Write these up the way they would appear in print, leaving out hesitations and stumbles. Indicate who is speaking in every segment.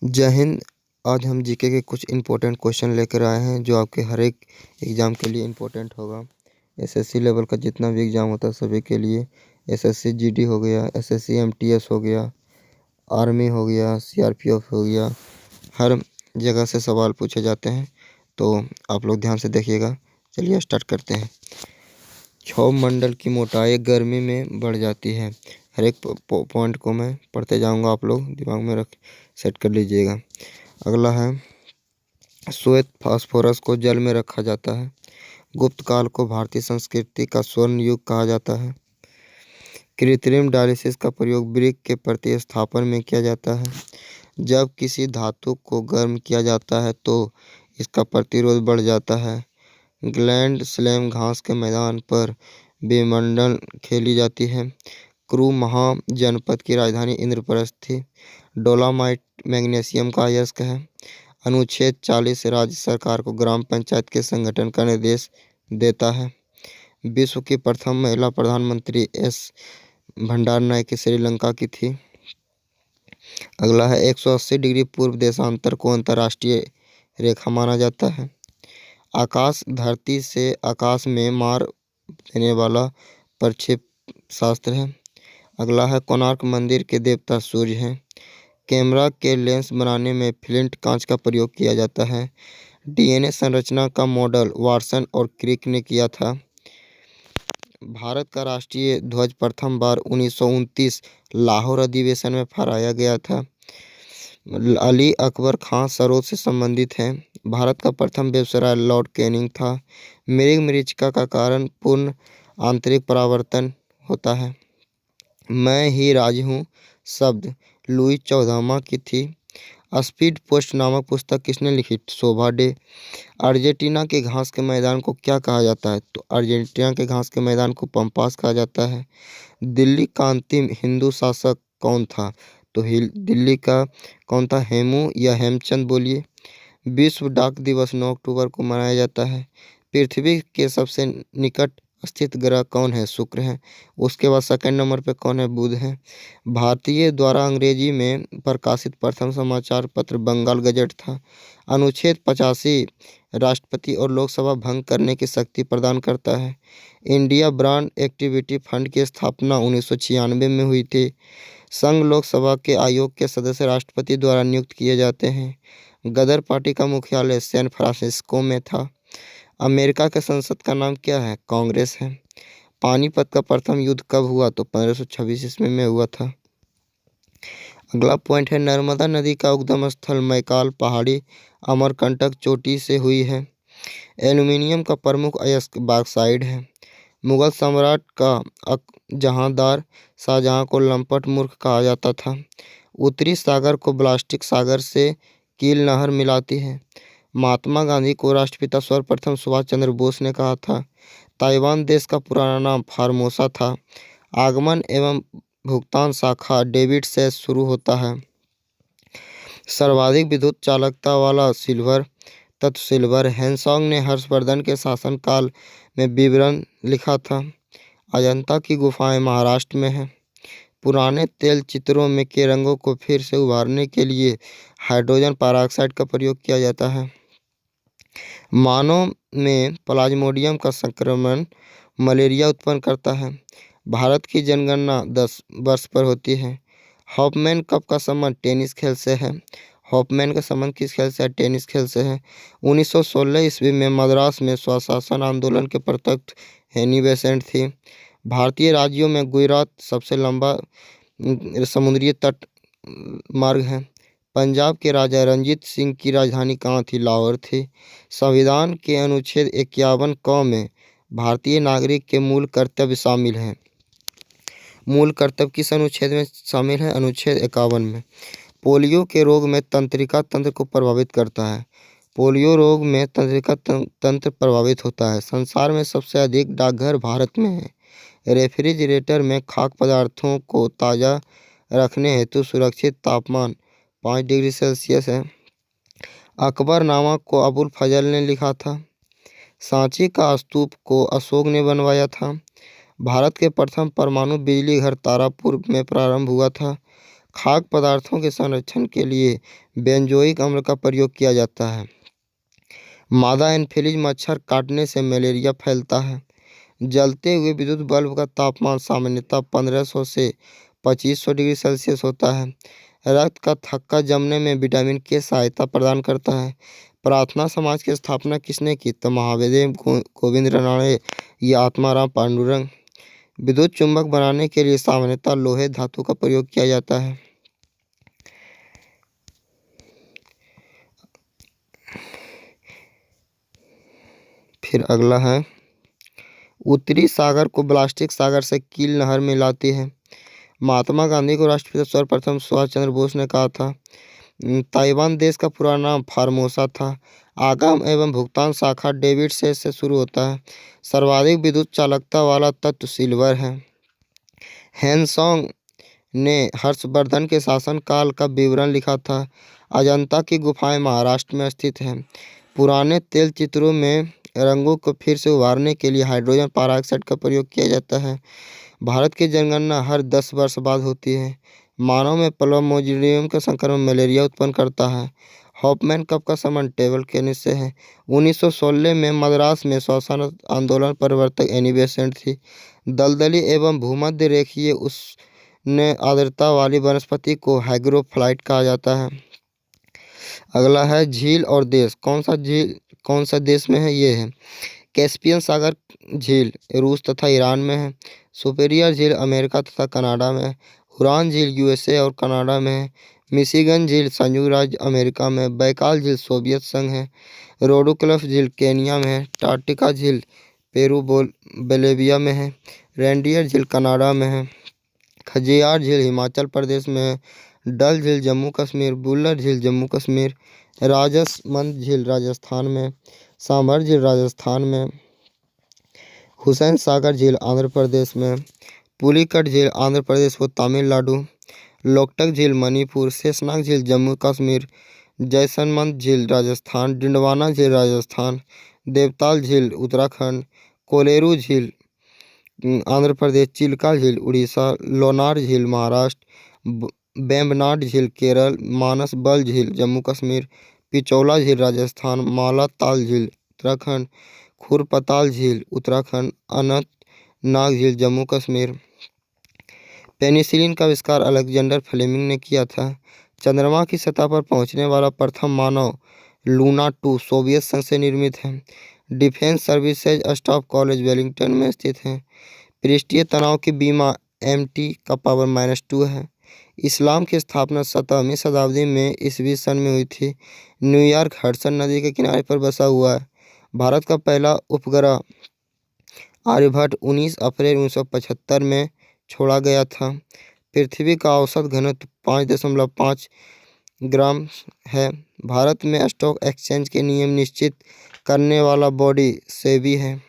Speaker 1: जय हिंद। आज हम जीके के कुछ इम्पोर्टेंट क्वेश्चन लेकर आए हैं जो आपके हर एक एग्ज़ाम के लिए इम्पोर्टेंट होगा। एसएससी लेवल का जितना भी एग्ज़ाम होता है सभी के लिए, एसएससी जीडी हो गया, एसएससी एमटीएस हो गया, आर्मी हो गया, सीआरपीएफ हो गया, हर जगह से सवाल पूछे जाते हैं। तो आप लोग ध्यान से देखिएगा। चलिए स्टार्ट करते हैं। क्षौभ मंडल की मोटाई गर्मी में बढ़ जाती है। हर एक पॉइंट को मैं पढ़ते जाऊंगा, आप लोग दिमाग में रख सेट कर लीजिएगा। अगला है, श्वेत फास्फोरस को जल में रखा जाता है। गुप्त काल को भारतीय संस्कृति का स्वर्ण युग कहा जाता है। कृत्रिम डायलिसिस का प्रयोग ब्रिक के प्रतिस्थापन में किया जाता है। जब किसी धातु को गर्म किया जाता है तो इसका प्रतिरोध बढ़ जाता है। ग्लैंड स्लैम घास के मैदान पर बैडमिंटन खेली जाती है। क्रू महाजनपद की राजधानी इंद्रप्रस्थ थी। डोलामाइट मैग्नीशियम का अयस्क है। अनुच्छेद 40 राज्य सरकार को ग्राम पंचायत के संगठन का निर्देश देता है। विश्व की प्रथम महिला प्रधानमंत्री एस भंडारनायके श्रीलंका की थी। अगला है, 180 डिग्री पूर्व देशांतर को अंतर्राष्ट्रीय रेखा माना जाता है। आकाश धरती से आकाश में मार देने वाला प्रक्षेप शास्त्र है। अगला है, कोणार्क मंदिर के देवता सूर्य हैं। कैमरा के लेंस बनाने में फ्लिंट कांच का प्रयोग किया जाता है। डीएनए संरचना का मॉडल वाटसन और क्रिक ने किया था। भारत का राष्ट्रीय ध्वज प्रथम बार 1929 लाहौर अधिवेशन में फहराया गया था। अली अकबर खां सरोद से संबंधित हैं। भारत का प्रथम वायसराय लॉर्ड कैनिंग था। मृग मरीचिका का कारण पूर्ण आंतरिक परावर्तन होता है। मैं ही राज हूँ शब्द लुई चौदहवां की थी। स्पीड पोस्ट नामक पुस्तक किसने लिखी? शोभा डे। अर्जेंटीना के घास के मैदान को क्या कहा जाता है? तो अर्जेंटीना के घास के मैदान को पंपास कहा जाता है। दिल्ली का अंतिम हिंदू शासक कौन था? तो दिल्ली का कौन था? हेमू या हेमचंद बोलिए। विश्व डाक दिवस 9 अक्टूबर को मनाया जाता है। पृथ्वी के सबसे निकट स्थित ग्रह कौन है? शुक्र है। उसके बाद सेकंड नंबर पे कौन है? बुध है। भारतीय द्वारा अंग्रेजी में प्रकाशित प्रथम समाचार पत्र बंगाल गजट था। अनुच्छेद 85 राष्ट्रपति और लोकसभा भंग करने की शक्ति प्रदान करता है। इंडिया ब्रांड एक्टिविटी फंड की स्थापना 1996 में हुई थी। संघ लोकसभा के आयोग के सदस्य राष्ट्रपति द्वारा नियुक्त किए जाते हैं। गदर पार्टी का मुख्यालय सैन फ्रांसिस्को में था। अमेरिका के संसद का नाम क्या है? कांग्रेस है। पानीपत का प्रथम युद्ध कब हुआ? तो 1526 ईस्वी में हुआ था। अगला पॉइंट है, नर्मदा नदी का उद्गम स्थल मैकाल पहाड़ी अमरकंटक चोटी से हुई है। एल्यूमिनियम का प्रमुख अयस्क बॉक्साइट है। मुगल सम्राट का जहांदार शाहजहां को लंपट मूर्ख कहा जाता था। उत्तरी सागर को बाल्टिक सागर से कील नहर मिलाती है। महात्मा गांधी को राष्ट्रपिता सर्वप्रथम सुभाष चंद्र बोस ने कहा था। ताइवान देश का पुराना नाम फार्मोसा था। आगमन एवं भुगतान शाखा डेबिट से शुरू होता है। सर्वाधिक विद्युत चालकता वाला सिल्वर तत्व सिल्वर। हैंसॉन्ग ने हर्षवर्धन के शासनकाल में विवरण लिखा था। अजंता की गुफाएं महाराष्ट्र में हैं। पुराने तेल चित्रों में के रंगों को फिर से उभारने के लिए हाइड्रोजन पेरोक्साइड का प्रयोग किया जाता है। मानव में प्लाज्मोडियम का संक्रमण मलेरिया उत्पन्न करता है। भारत की जनगणना 10 वर्ष पर होती है। हॉफमैन कप का संबंध टेनिस खेल से है। हॉफमैन का संबंध किस खेल से है? टेनिस खेल से है। 1916 ईस्वी में मद्रास में स्वशासन आंदोलन के प्रत्यक्ष हेनी बेसेंट थी। भारतीय राज्यों में गुजरात सबसे लंबा समुद्री तट मार्ग है। पंजाब के राजा रंजीत सिंह की राजधानी कहाँ थी? लाहौर थी। संविधान के अनुच्छेद 51 क में भारतीय नागरिक के मूल कर्तव्य शामिल हैं। मूल कर्तव्य किस अनुच्छेद में शामिल है? अनुच्छेद 51 में। पोलियो के रोग में तंत्रिका तंत्र को प्रभावित करता है। पोलियो रोग में तंत्रिका तंत्र प्रभावित होता है। संसार में सबसे अधिक डाकघर भारत में है। रेफ्रिजरेटर में खाद्य पदार्थों को ताज़ा रखने हेतु सुरक्षित तापमान 5 डिग्री सेल्सियस है। अकबरनामा को अबुल फजल ने लिखा था। सांची का स्तूप को अशोक ने बनवाया था। भारत के प्रथम परमाणु बिजली घर तारापुर में प्रारंभ हुआ था। खाद्य पदार्थों के संरक्षण के लिए बेंजोइक अम्ल का प्रयोग किया जाता है। मादा एनोफिलीज मच्छर काटने से मलेरिया फैलता है। जलते हुए विद्युत बल्ब का तापमान सामान्यतः 1500 से 2500 डिग्री सेल्सियस होता है। रक्त का थक्का जमने में विटामिन के सहायता प्रदान करता है। प्रार्थना समाज की स्थापना किसने की? तो महादेव गोविंद रानड़े या आत्माराम पांडुरंग। विद्युत चुंबक बनाने के लिए सामान्यतः लोहे धातु का प्रयोग किया जाता है। फिर अगला है, उत्तरी सागर को बाल्टिक सागर से कील नहर मिलाती है। महात्मा गांधी को राष्ट्रपिता सर्वप्रथम सुभाष चंद्र बोस ने कहा था। ताइवान देश का पुराना नाम फार्मोसा था। आगम एवं भुगतान शाखा डेबिट से शुरू होता है। सर्वाधिक विद्युत चालकता वाला तत्व सिल्वर है। हैनसॉन्ग ने हर्षवर्धन के शासनकाल का विवरण लिखा था। अजंता की गुफाएं महाराष्ट्र में स्थित हैं। पुराने तेल चित्रों में रंगों को फिर से उभारने के लिए हाइड्रोजन पेरोक्साइड का प्रयोग किया जाता है। भारत की जनगणना हर 10 वर्ष बाद होती है। मानव में प्लाज्मोडियम का संक्रमण मलेरिया उत्पन्न करता है। हॉफमैन कप का संबंध टेबल टेनिस से है। 1916 में मद्रास में स्वशासन आंदोलन प्रवर्तक एनी बेसेंट थी। दलदली एवं भूमध्य रेखीय उष्ण आर्द्रता वाली वनस्पति को हाइग्रोफाइट कहा जाता है। अगला है झील और देश। कौन सा देश में है? ये है कैस्पियन सागर झील रूस तथा ईरान में है। सुपेरियर झील अमेरिका तथा कनाडा में है। हुरॉन झील यूएसए और कनाडा में है। मिशिगन झील संयुक्त राज्य अमेरिका में। बैकाल झील सोवियत संघ है। रोडोक्लिफ झील केनिया में है। टार्कटिका झील पेरू बोलिविया में है। रेनडियर झील कनाडा में है। खजियार झील हिमाचल प्रदेश में है। डल झील जम्मू कश्मीर। बुल्लर झील जम्मू कश्मीर। राजसमंद झील राजस्थान में। सांभर झील राजस्थान में। हुसैन सागर झील आंध्र प्रदेश में। पुलिकट झील आंध्र प्रदेश व तमिलनाडु। लोकटक झील मणिपुर। शेषनाग झील जम्मू कश्मीर। जैसलमेर झील राजस्थान। डिंडवाना झील राजस्थान। देवताल झील उत्तराखंड। कोलेरू झील आंध्र प्रदेश। चिल्का झील उड़ीसा। लोनार झील महाराष्ट्र। वेम्बनाड झील केरल। मानसबल झील जम्मू कश्मीर। पिचौला झील राजस्थान। मालाताल झील उत्तराखंड। खुरपताल झील उत्तराखंड। अनंतनाग झील जम्मू कश्मीर। पेनिसिलिन का आविष्कार अलेक्जेंडर फ्लेमिंग ने किया था। चंद्रमा की सतह पर पहुंचने वाला प्रथम मानव लूना 2 सोवियत संघ से निर्मित है। Defence services staff college Wellington में स्थित है। पृष्ठीय तनाव की बीमा MT का पावर -2 है। इस्लाम की स्थापना 17वीं शताब्दी में ईसवी सन में हुई थी। न्यूयॉर्क हडसन नदी के किनारे पर बसा हुआ है। भारत का पहला उपग्रह आर्यभट्ट 19 अप्रैल 1975 में छोड़ा गया था। पृथ्वी का औसत घनत्व 5.5 ग्राम है। भारत में स्टॉक एक्सचेंज के नियम निश्चित करने वाला बॉडी सेबी है।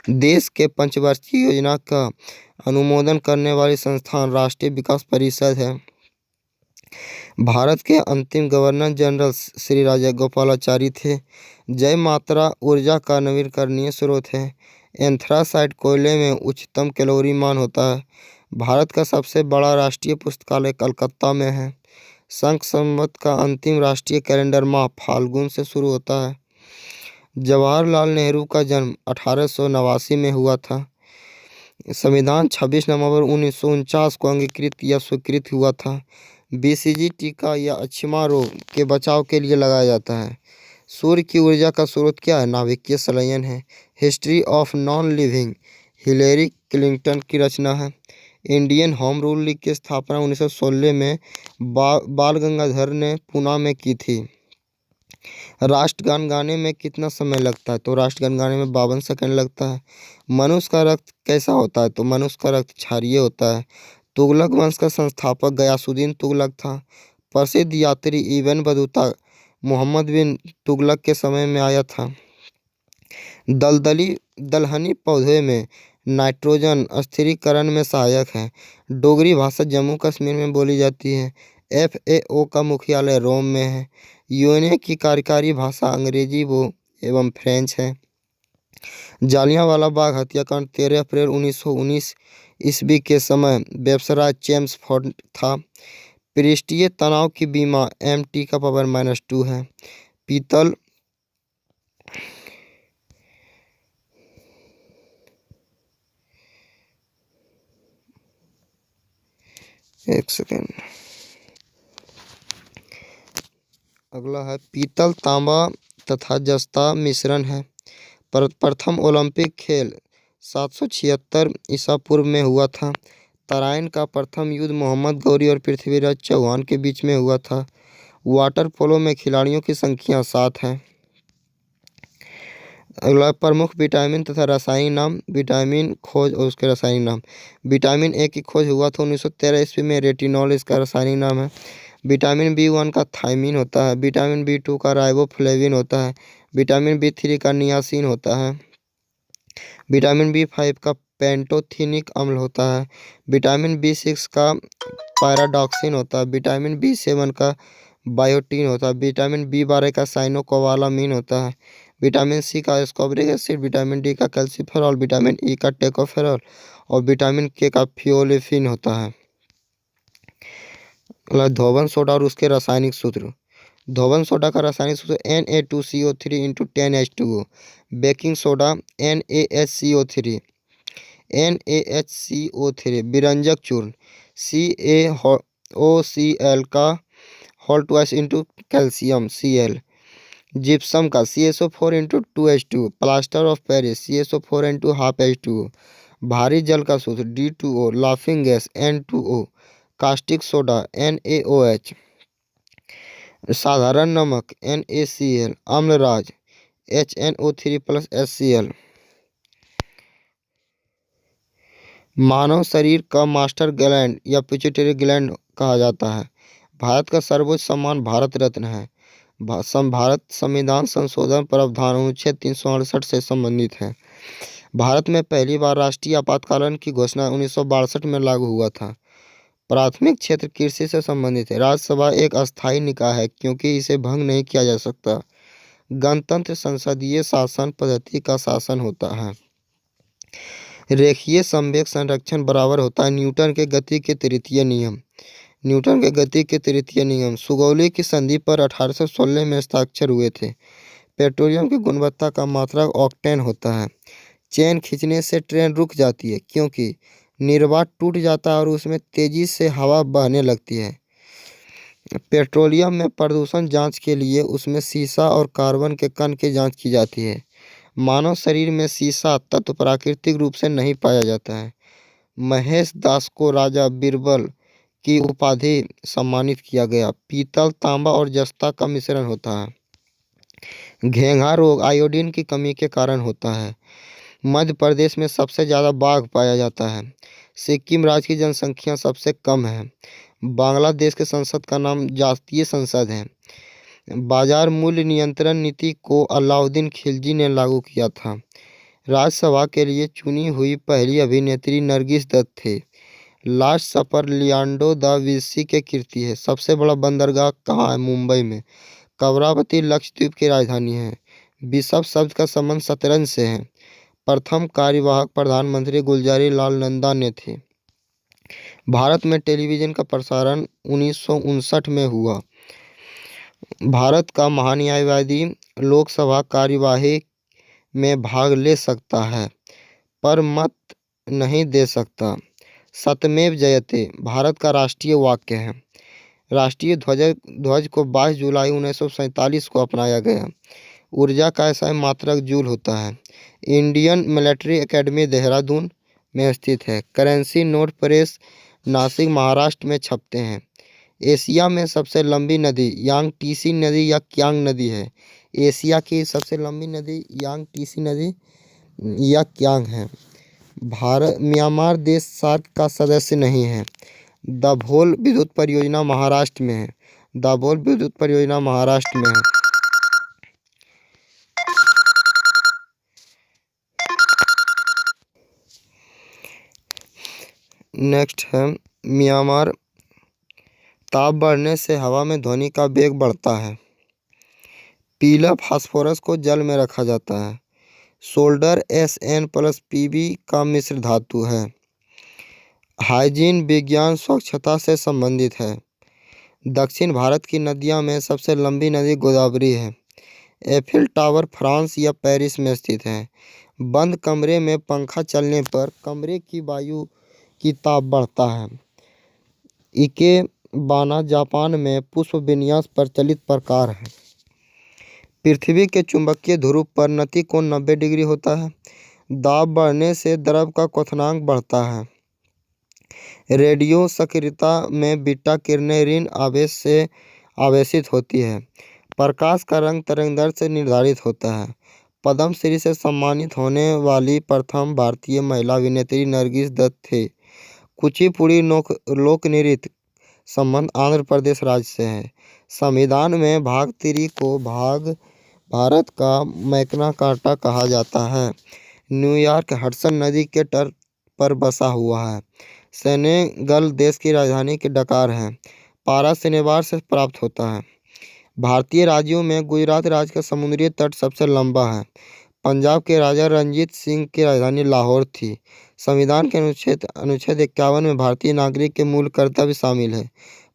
Speaker 1: देश के पंचवर्षीय योजना का अनुमोदन करने वाली संस्थान राष्ट्रीय विकास परिषद है। भारत के अंतिम गवर्नर जनरल श्री राजगोपालाचारी थे। जय मात्रा ऊर्जा का नवीकरणीय स्रोत है। एंथ्रासाइट कोयले में उच्चतम कैलोरी मान होता है। भारत का सबसे बड़ा राष्ट्रीय पुस्तकालय कलकत्ता में है। संघ संवत का अंतिम राष्ट्रीय कैलेंडर माह फाल्गुन से शुरू होता है। जवाहरलाल नेहरू का जन्म 1889 में हुआ था। संविधान 26 नवंबर 1949 को अंगीकृत या स्वीकृत हुआ था। BCG टीका या अक्षमा रोग के बचाव के लिए लगाया जाता है। सूर्य की ऊर्जा का स्रोत क्या है? नाभिकीय संलयन है। History of non living Hillary Clinton की रचना है। इंडियन होम रूल लीग की स्थापना 1916 में बाल गंगाधर ने पूना में की थी। राष्ट्रगान गाने में कितना समय लगता है? तो राष्ट्रगान गाने में 52 सेकंड लगता है। मनुष्य का रक्त कैसा होता है? तो मनुष्य का रक्त क्षारीय होता है। तुगलक वंश का संस्थापक गयासुद्दीन तुगलक था। प्रसिद्ध यात्री इब्न बतूता मोहम्मद बिन तुगलक के समय में आया था। दलहनी पौधे में नाइट्रोजन स्थिरीकरण में सहायक है। डोगरी भाषा जम्मू कश्मीर में बोली जाती है। FAO का मुख्यालय रोम में है। UN की कार्यकारी भाषा अंग्रेजी एवं फ्रेंच है। जालियांवाला बाग हत्याकांड 13 अप्रैल 1919 ईस्वी के समय बेपसराय चेम्सफोर्ड था। पृष्ठीय तनाव की बीमा mt का पावर -2 है। पीतल एक सेकेंड, अगला है पीतल तांबा तथा जस्ता मिश्रण है। प्रथम ओलंपिक खेल 776 ईसा पूर्व में हुआ था। तराइन का प्रथम युद्ध मोहम्मद गौरी और पृथ्वीराज चौहान के बीच में हुआ था। वाटर पोलो में खिलाड़ियों की संख्या 7 है। अगला प्रमुख विटामिन तथा रासायनिक नाम। विटामिन खोज और उसके रासायनिक नाम। विटामिन ए की खोज हुआ था 1913 ईस्वी में। रेटिनॉल इसका रासायनिक नाम है। विटामिन B1 का थायमीन होता है। विटामिन B2 का राइबोफ्लेविन होता है। विटामिन B3 का नियासिन होता है। विटामिन B5 का पेंटोथेनिक अम्ल होता है। विटामिन B6 का पैराडॉक्सिन होता है। विटामिन B7 का बायोटीन होता है। विटामिन B12 का साइनोकोबालामीन होता है। विटामिन C का एस्कॉर्बिक एसिड। विटामिन D का कैल्सिफेरॉल। विटामिन E का टेकोफेरॉल और विटामिन K का फियोलेफिन होता है। धोवन सोडा और उसके रासायनिक सूत्र। धोवन सोडा का रासायनिक सूत्र Na2CO3 × 10H2O। Baking soda NaHCO3। NaHCO3 विरंजक चूर्ण CaOCl का whole twice into calcium Cl। Gypsum का CSO4 × 2H2O। Plaster of Paris CSO4 × ½ भारी जल का सूत्र D2O। Laughing gas N2O। Caustic soda NaOH। साधारण नमक NaCl। Amalraj HNO3 + HCl। मानव शरीर का मास्टर ग्लैंड या पिट्यूटरी ग्लैंड कहा जाता है। भारत का सर्वोच्च सम्मान भारत रत्न है। भारत संविधान संशोधन प्रावधान अनुच्छेद 368 से संबंधित है। भारत में पहली बार राष्ट्रीय आपातकाल की घोषणा 1962 में लागू हुआ था। प्राथमिक क्षेत्र कृषि से संबंधित है। राज्यसभा एक अस्थायी निकाय है क्योंकि इसे भंग नहीं किया जा सकता। गणतंत्र संसदीय शासन पद्धति का शासन होता है। रेखीय संवेग संरक्षण बराबर होता है न्यूटन के गति के तृतीय नियम। न्यूटन के गति के तृतीय नियम सुगौली की संधि पर 1816 में हस्ताक्षर हुए थे। पेट्रोलियम की गुणवत्ता का मात्रक ऑक्टेन होता है। चेन खींचने से ट्रेन रुक जाती है क्योंकि निर्वात टूट जाता है और उसमें तेजी से हवा बहने लगती है। पेट्रोलियम में प्रदूषण जांच के लिए उसमें सीसा और कार्बन के कण की जांच की जाती है। मानव शरीर में सीसा तत्व प्राकृतिक रूप से नहीं पाया जाता है। महेश दास को राजा बीरबल की उपाधि सम्मानित किया गया। पीतल तांबा और जस्ता का मिश्रण होता है। घेंघा रोग आयोडीन की कमी के कारण होता है। मध्य प्रदेश में सबसे ज़्यादा बाघ पाया जाता है। सिक्किम राज्य की जनसंख्या सबसे कम है। बांग्लादेश के संसद का नाम जातीय संसद है। बाजार मूल्य नियंत्रण नीति को अलाउद्दीन खिलजी ने लागू किया था। राज्यसभा के लिए चुनी हुई पहली अभिनेत्री नरगिस दत्त थे। लास्ट सपर लियोनार्डो दा विंसी के कृति है। सबसे बड़ा बंदरगाह कहाँ है? मुंबई में। कवरावती लक्षद्वीप की राजधानी है। बिशप शब्द का संबंध शतरंज से है। प्रथम कार्यवाहक प्रधानमंत्री गुलजारी लाल नंदा ने थे। भारत में टेलीविज़न का प्रसारण 1959 में हुआ। भारत का महान्यायवादी लोकसभा कार्यवाही में भाग ले सकता है पर मत नहीं दे सकता। सत्यमेव जयते भारत का राष्ट्रीय वाक्य है। राष्ट्रीय ध्वज को 22 जुलाई 1947 को अपनाया गया। ऊर्जा का ऐसा मात्रक जूल होता है। इंडियन मिलिट्री एकेडमी देहरादून में स्थित है। Currency note press Nashik Maharashtra में छपते हैं। एशिया में सबसे लंबी नदी यांगटीसी नदी या क्यांग नदी है। एशिया की सबसे लंबी नदी यांगटीसी नदी या क्यांग है। म्यांमार देश सार्क का सदस्य नहीं है। दाभोल विद्युत परियोजना महाराष्ट्र में है। दाभोल विद्युत परियोजना महाराष्ट्र में है। नेक्स्ट है म्यांमार। ताप बढ़ने से हवा में ध्वनि का वेग बढ़ता है। पीला फास्फोरस को जल में रखा जाता है। सोल्डर Sn+Pb का मिश्र धातु है। हाइजीन विज्ञान स्वच्छता से संबंधित है। दक्षिण भारत की नदियों में सबसे लंबी नदी गोदावरी है। एफिल टावर फ्रांस या पेरिस में स्थित है। बंद कमरे में पंखा चलने पर कमरे की वायु की ताप बढ़ता है। इकेबाना जापान में पुष्प विन्यास प्रचलित प्रकार है। पृथ्वी के चुंबकीय ध्रुव पर नति कोण 90 डिग्री होता है। दाब बढ़ने से द्रव का क्वथनांक बढ़ता है। रेडियो सक्रियता में बीटा किरणें ऋण आवेश से आवेशित होती है। प्रकाश का रंग तरंगदैर्ध्य से निर्धारित होता है। पद्मश्री से सम्मानित होने वाली प्रथम भारतीय महिला अभिनेत्री नरगिस दत्त थे। कुचिपुड़ी लोक नृत्य संबंध आंध्र प्रदेश राज्य से है। संविधान में भाग 3 को भारत का मैग्ना कार्टा कहा जाता है। न्यूयॉर्क हडसन नदी के तट पर बसा हुआ है। सेनेगल देश की राजधानी की डकार है। पारा शनिवार से प्राप्त होता है। भारतीय राज्यों में गुजरात राज्य का समुद्री तट सबसे लंबा है। पंजाब के राजा रणजीत सिंह की राजधानी लाहौर थी। संविधान के अनुच्छेद 51 में भारतीय नागरिक के मूल कर्तव्य शामिल है।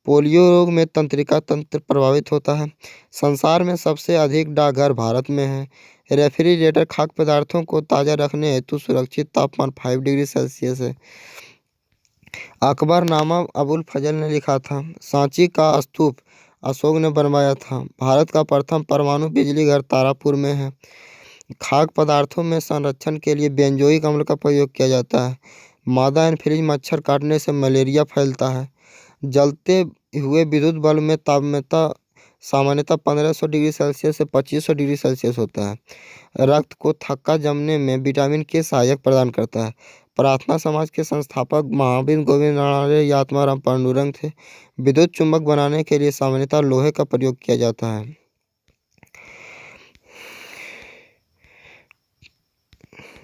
Speaker 1: पोलियो रोग में तंत्रिका तंत्र प्रभावित होता है। संसार में सबसे अधिक डाकघर भारत में है। रेफ्रिजरेटर खाद्य पदार्थों को ताज़ा रखने हेतु सुरक्षित तापमान 5 डिग्री सेल्सियस है। अकबरनामा अबुल फजल ने लिखा था। सांची का स्तूप अशोक ने बनवाया था। भारत का प्रथम परमाणु बिजली घर तारापुर में है। खाद्य पदार्थों में संरक्षण के लिए बेंजोइक अम्ल का प्रयोग किया जाता है। मादा एनोफिलीज मच्छर काटने से मलेरिया फैलता है। जलते हुए विद्युत बल्ब में तापमात्रा सामान्यतः 1500 डिग्री सेल्सियस से 2500 डिग्री सेल्सियस होता है। रक्त को थक्का जमने में विटामिन के सहायक प्रदान करता है। प्रार्थना समाज के संस्थापक महावीर गोविंद नारायण या आत्माराम पांडुरंग थे। विद्युत चुंबक बनाने के लिए सामान्यतः लोहे का प्रयोग किया जाता है।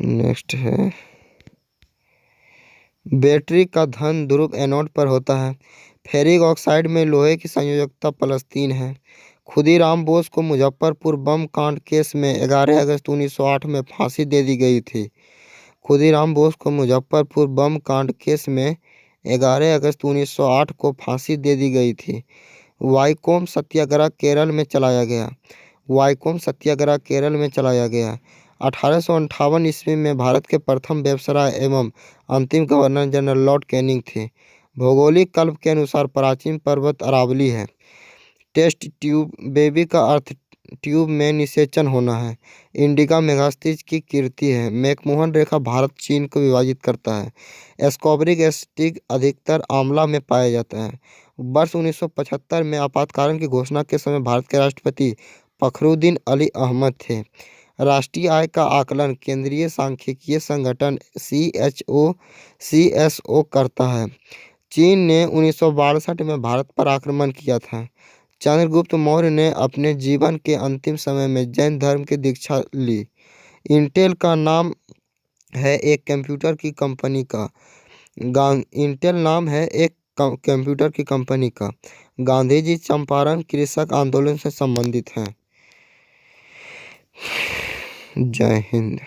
Speaker 1: नेक्स्ट है बैटरी का धन ध्रुव एनोड पर होता है। फेरिक ऑक्साइड में लोहे की संयोजकता +3 है। खुदीराम बोस को मुजफ्फरपुर बम कांड केस में 11 अगस्त 1908 में फांसी दे दी गई थी। खुदीराम बोस को मुजफ्फरपुर बम कांड केस में 11 अगस्त 1908 को फांसी दे दी गई थी। वाईकोम सत्याग्रह केरल में चलाया गया। वाईकोम सत्याग्रह केरल में चलाया गया। 1858 ईस्वी में भारत के प्रथम वायसराय एवं अंतिम गवर्नर जनरल लॉर्ड कैनिंग थे। भौगोलिक कल्प के अनुसार प्राचीन पर्वत अरावली है। टेस्ट ट्यूब बेबी का अर्थ ट्यूब में निषेचन होना है। इंडिका मेगास्तीज की कीर्ति है। मैकमोहन रेखा भारत चीन को विभाजित करता है। एस्कॉर्बिक एसिड अधिकतर आंवला में पाया जाता है। वर्ष 1975 में आपातकाल की घोषणा के समय भारत के राष्ट्रपति फखरुद्दीन अली अहमद थे। राष्ट्रीय आय का आकलन केंद्रीय सांख्यिकीय संगठन CSO करता है। चीन ने 1962 में भारत पर आक्रमण किया था। चंद्रगुप्त मौर्य ने अपने जीवन के अंतिम समय में जैन धर्म की दीक्षा ली। इंटेल का नाम है एक कंप्यूटर की कंपनी का। इंटेल नाम है एक कंप्यूटर की कंपनी का। गांधी जी चंपारण कृषक आंदोलन से संबंधित हैं। जय हिंद।